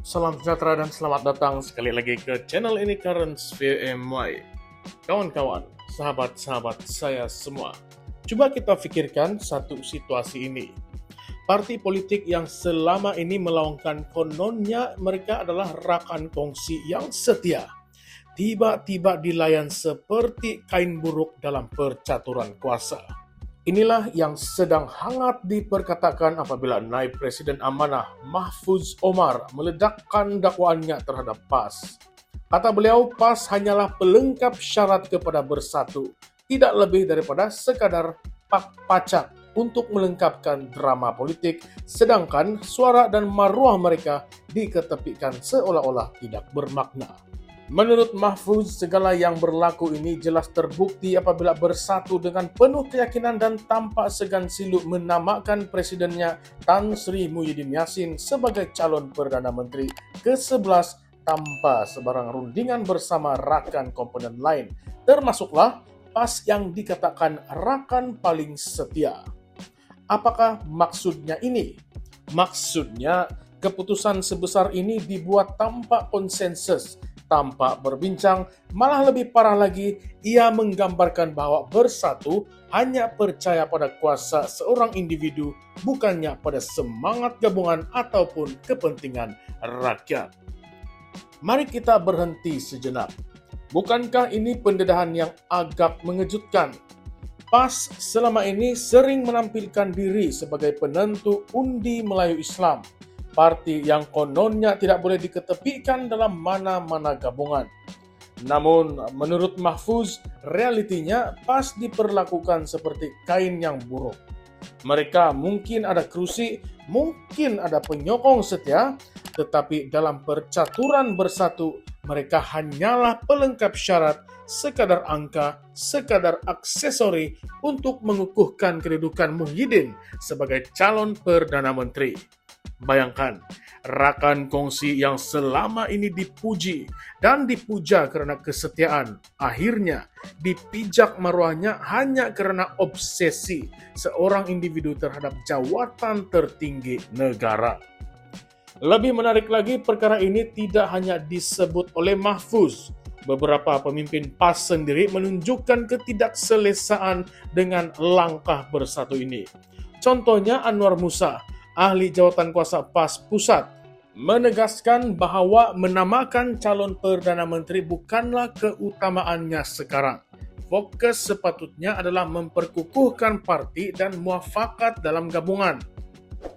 Salam sejahtera dan selamat datang sekali lagi ke channel ini Currents VMY. Kawan-kawan, sahabat-sahabat saya semua, coba kita pikirkan satu situasi ini. Parti politik yang selama ini melaungkan kononnya mereka adalah rakan kongsi yang setia, tiba-tiba dilayan seperti kain buruk dalam percaturan kuasa. Inilah yang sedang hangat diperkatakan apabila naib Presiden Amanah Mahfuz Omar meledakkan dakwaannya terhadap PAS. Kata beliau, PAS hanyalah pelengkap syarat kepada bersatu, tidak lebih daripada sekadar pacak untuk melengkapkan drama politik, sedangkan suara dan maruah mereka diketepikan seolah-olah tidak bermakna. Menurut Mahfuz, segala yang berlaku ini jelas terbukti apabila bersatu dengan penuh keyakinan dan tanpa segan silu menamakan presidennya Tan Sri Muhyiddin Yassin sebagai calon Perdana Menteri ke-11 tanpa sebarang rundingan bersama rakan komponen lain, termasuklah PAS yang dikatakan rakan paling setia. Apakah maksudnya ini? Maksudnya, keputusan sebesar ini dibuat tanpa konsensus, tanpa berbincang, malah lebih parah lagi, ia menggambarkan bahwa bersatu hanya percaya pada kuasa seorang individu, bukannya pada semangat gabungan ataupun kepentingan rakyat. Mari kita berhenti sejenak. Bukankah ini pendedahan yang agak mengejutkan? PAS selama ini sering menampilkan diri sebagai penentu undi Melayu Islam, parti yang kononnya tidak boleh diketepikan dalam mana-mana gabungan. Namun, menurut Mahfuz, realitinya PAS diperlakukan seperti kain yang buruk. Mereka mungkin ada kerusi, mungkin ada penyokong setia, tetapi dalam percaturan bersatu, mereka hanyalah pelengkap syarat, sekadar angka, sekadar aksesori untuk mengukuhkan kedudukan Muhyiddin sebagai calon Perdana Menteri. Bayangkan, rakan kongsi yang selama ini dipuji dan dipuja karena kesetiaan, akhirnya dipijak maruahnya hanya karena obsesi seorang individu terhadap jawatan tertinggi negara. Lebih menarik lagi, perkara ini tidak hanya disebut oleh Mahfuz. Beberapa pemimpin PAS sendiri menunjukkan ketidakselesaan dengan langkah bersatu ini. Contohnya Anwar Musa, ahli jawatan kuasa PAS Pusat, menegaskan bahwa menamakan calon Perdana Menteri bukanlah keutamaannya sekarang. Fokus sepatutnya adalah memperkukuhkan parti dan muafakat dalam gabungan.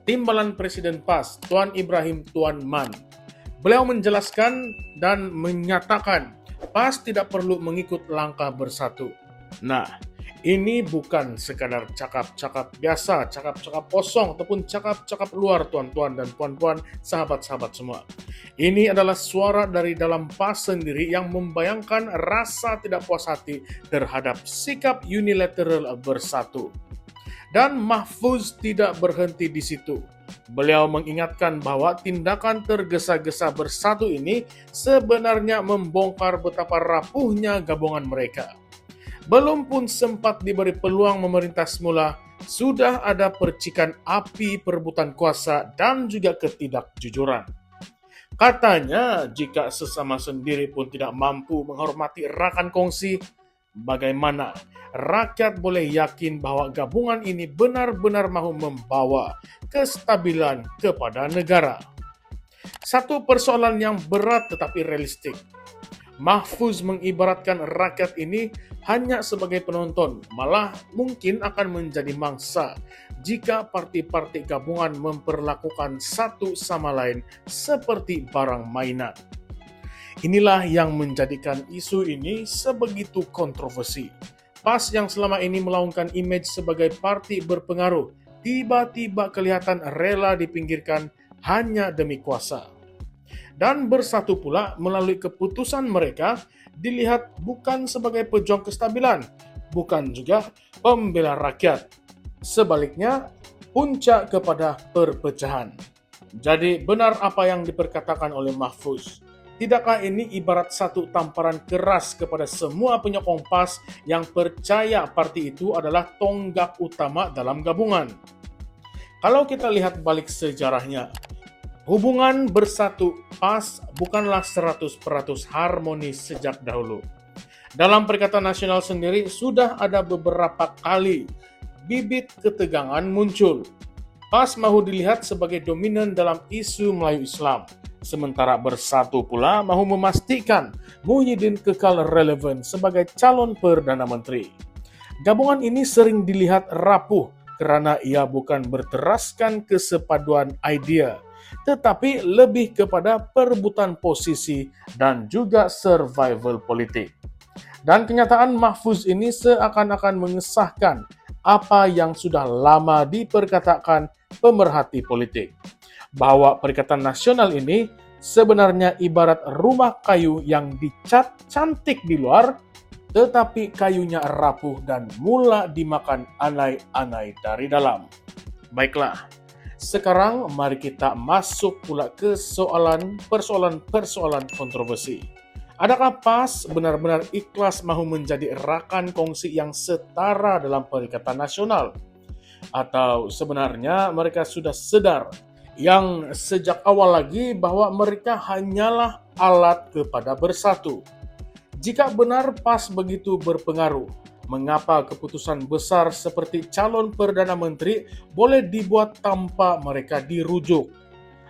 Timbalan Presiden PAS, Tuan Ibrahim Tuan Man, beliau menjelaskan dan menyatakan PAS tidak perlu mengikut langkah bersatu. Nah, ini bukan sekadar cakap-cakap biasa, cakap-cakap kosong, ataupun cakap-cakap luar, tuan-tuan dan puan-puan, sahabat-sahabat semua. Ini adalah suara dari dalam PAS sendiri yang membayangkan rasa tidak puas hati terhadap sikap unilateral bersatu. Dan Mahfuz tidak berhenti di situ. Beliau mengingatkan bahwa tindakan tergesa-gesa bersatu ini sebenarnya membongkar betapa rapuhnya gabungan mereka. Belum pun sempat diberi peluang memerintah semula, sudah ada percikan api perebutan kuasa dan juga ketidakjujuran. Katanya, jika sesama sendiri pun tidak mampu menghormati rakan kongsi, bagaimana rakyat boleh yakin bahwa gabungan ini benar-benar mahu membawa kestabilan kepada negara? Satu persoalan yang berat tetapi realistik. Mahfuz mengibaratkan rakyat ini hanya sebagai penonton, malah mungkin akan menjadi mangsa jika parti-parti gabungan memperlakukan satu sama lain seperti barang mainan. Inilah yang menjadikan isu ini sebegitu kontroversi. PAS yang selama ini melaungkan image sebagai parti berpengaruh, tiba-tiba kelihatan rela dipinggirkan hanya demi kuasa. Dan bersatu pula melalui keputusan mereka dilihat bukan sebagai pejuang kestabilan, bukan juga pembela rakyat. Sebaliknya, puncak kepada perpecahan. Jadi benar apa yang diperkatakan oleh Mahfuz. Tidakkah ini ibarat satu tamparan keras kepada semua penyokong PAS yang percaya parti itu adalah tonggak utama dalam gabungan? Kalau kita lihat balik sejarahnya, Hubungan bersatu PAS bukanlah 100% harmonis sejak dahulu. Dalam Perikatan Nasional sendiri sudah ada beberapa kali bibit ketegangan muncul. PAS mahu dilihat sebagai dominan dalam isu Melayu Islam, sementara Bersatu pula mahu memastikan Muhyiddin kekal relevan sebagai calon Perdana Menteri. Gabungan ini sering dilihat rapuh karena ia bukan berteraskan kesepaduan idea, tetapi lebih kepada perebutan posisi dan juga survival politik. Dan kenyataan Mahfuz ini seakan-akan mengesahkan apa yang sudah lama diperkatakan pemerhati politik, bahwa Perikatan Nasional ini sebenarnya ibarat rumah kayu yang dicat cantik di luar, tetapi kayunya rapuh dan mula dimakan anai-anai dari dalam. Baiklah, sekarang mari kita masuk pula ke persoalan kontroversi. Adakah PAS benar-benar ikhlas mahu menjadi rakan kongsi yang setara dalam Perikatan Nasional? Atau sebenarnya mereka sudah sadar yang sejak awal lagi bahwa mereka hanyalah alat kepada Bersatu? Jika benar PAS begitu berpengaruh, mengapa keputusan besar seperti calon Perdana Menteri boleh dibuat tanpa mereka dirujuk?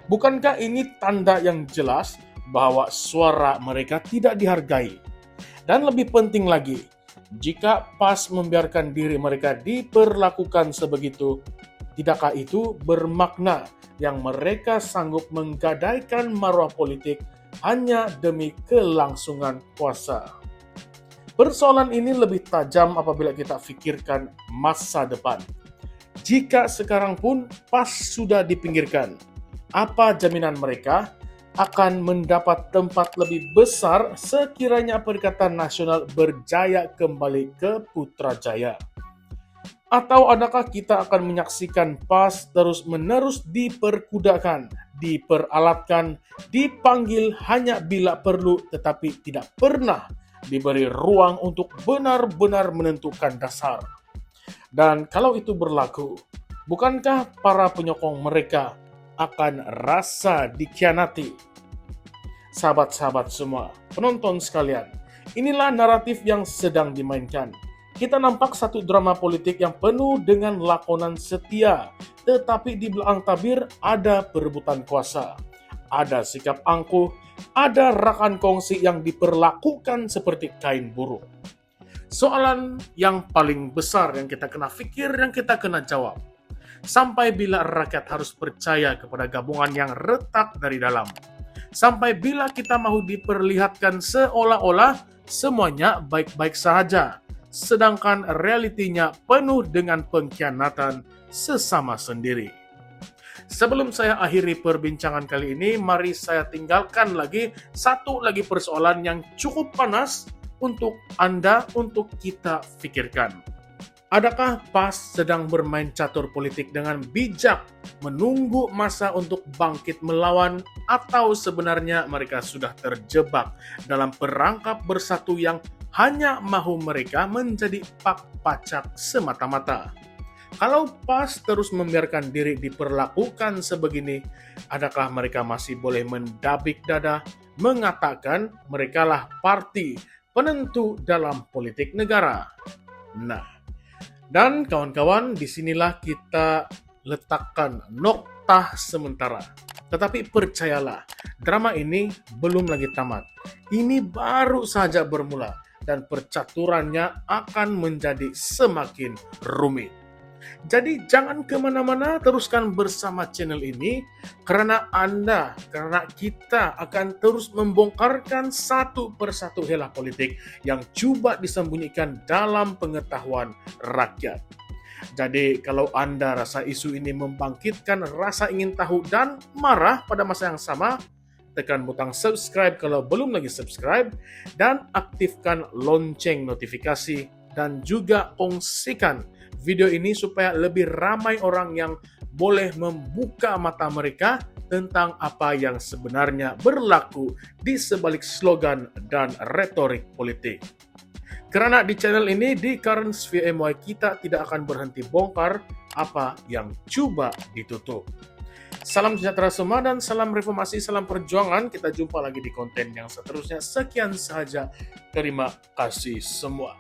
Bukankah ini tanda yang jelas bahwa suara mereka tidak dihargai? Dan lebih penting lagi, jika PAS membiarkan diri mereka diperlakukan sebegitu, tidakkah itu bermakna yang mereka sanggup menggadaikan marwah politik hanya demi kelangsungan kuasa? Persoalan ini lebih tajam apabila kita pikirkan masa depan. Jika sekarang pun PAS sudah dipinggirkan, apa jaminan mereka akan mendapat tempat lebih besar sekiranya Perikatan Nasional berjaya kembali ke Putrajaya? Atau adakah kita akan menyaksikan PAS terus-menerus diperkudakan, diperalatkan, dipanggil hanya bila perlu, tetapi tidak pernah diberi ruang untuk benar-benar menentukan dasar? Dan kalau itu berlaku, bukankah para penyokong mereka akan rasa dikhianati? Sahabat-sahabat semua, penonton sekalian, inilah naratif yang sedang dimainkan. Kita nampak satu drama politik yang penuh dengan lakonan setia, tetapi di belakang tabir ada perebutan kuasa, ada sikap angkuh, ada rakan kongsi yang diperlakukan seperti kain burung. Soalan yang paling besar yang kita kena fikir, yang kita kena jawab, sampai bila rakyat harus percaya kepada gabungan yang retak dari dalam? Sampai bila kita mahu diperlihatkan seolah-olah semuanya baik-baik saja, sedangkan realitinya penuh dengan pengkhianatan sesama sendiri? Sebelum saya akhiri perbincangan kali ini, mari saya tinggalkan satu lagi persoalan yang cukup panas untuk Anda, untuk kita pikirkan. Adakah PAS sedang bermain catur politik dengan bijak, menunggu masa untuk bangkit melawan, atau sebenarnya mereka sudah terjebak dalam perangkap Bersatu yang hanya mahu mereka menjadi pak pacak semata-mata? Kalau PAS terus membiarkan diri diperlakukan sebegini, adakah mereka masih boleh mendabik dada, mengatakan merekalah parti penentu dalam politik negara? Nah, dan kawan-kawan, disinilah kita letakkan noktah sementara. Tetapi percayalah, drama ini belum lagi tamat. Ini baru saja bermula dan percaturannya akan menjadi semakin rumit. Jadi jangan kemana-mana, teruskan bersama channel ini karena kita akan terus membongkarkan satu persatu helah politik yang coba disembunyikan dalam pengetahuan rakyat. Jadi kalau Anda rasa isu ini membangkitkan rasa ingin tahu dan marah pada masa yang sama, tekan butang subscribe kalau belum lagi subscribe, dan aktifkan lonceng notifikasi, dan juga kongsikan video ini supaya lebih ramai orang yang boleh membuka mata mereka tentang apa yang sebenarnya berlaku di sebalik slogan dan retorik politik. Karena di channel ini, di Currents VMY, kita tidak akan berhenti bongkar apa yang coba ditutup. Salam sejahtera semua dan salam reformasi, salam perjuangan. Kita jumpa lagi di konten yang seterusnya. Sekian saja. Terima kasih semua.